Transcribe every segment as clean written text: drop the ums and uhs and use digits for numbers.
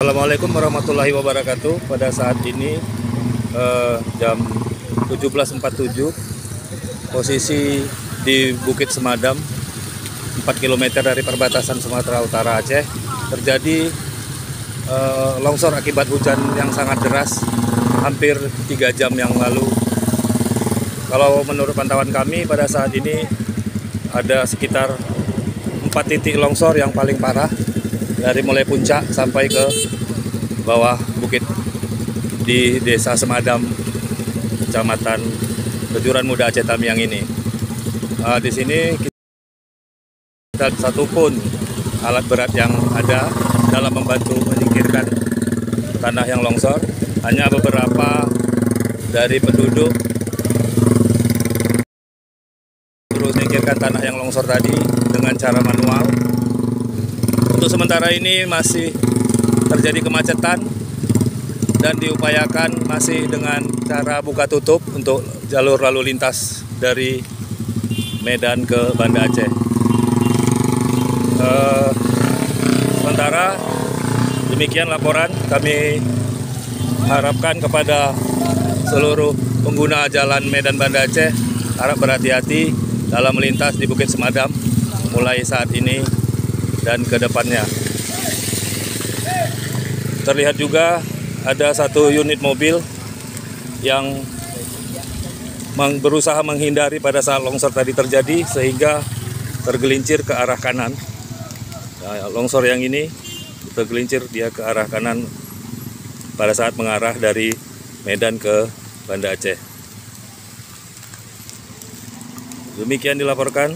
Assalamualaikum warahmatullahi wabarakatuh. Pada saat ini jam 17.47, posisi di Bukit Semadam 4 km dari perbatasan Sumatera Utara Aceh terjadi longsor akibat hujan yang sangat deras hampir 3 jam yang lalu. Kalau menurut pantauan kami pada saat ini ada sekitar 4 titik longsor yang paling parah, dari mulai puncak sampai ke bawah bukit di Desa Semadam, Kecamatan Kejuran Muda Aceh Tamiang ini. Di sini kita satupun alat berat yang ada dalam membantu menyingkirkan tanah yang longsor. Hanya beberapa dari penduduk terus menyingkirkan tanah yang longsor tadi dengan cara manual. Untuk sementara ini masih terjadi kemacetan dan diupayakan masih dengan cara buka tutup untuk jalur lalu lintas dari Medan ke Banda Aceh. Sementara demikian laporan, kami harapkan kepada seluruh pengguna jalan Medan Banda Aceh harap berhati-hati dalam melintas di Bukit Semadam mulai saat ini dan ke depannya. Terlihat juga ada satu unit mobil yang berusaha menghindari pada saat longsor tadi terjadi sehingga tergelincir ke arah kanan. Nah, longsor yang ini tergelincir dia ke arah kanan pada saat mengarah dari Medan ke Banda Aceh. Demikian dilaporkan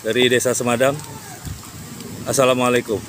dari Desa Semadam. Assalamualaikum.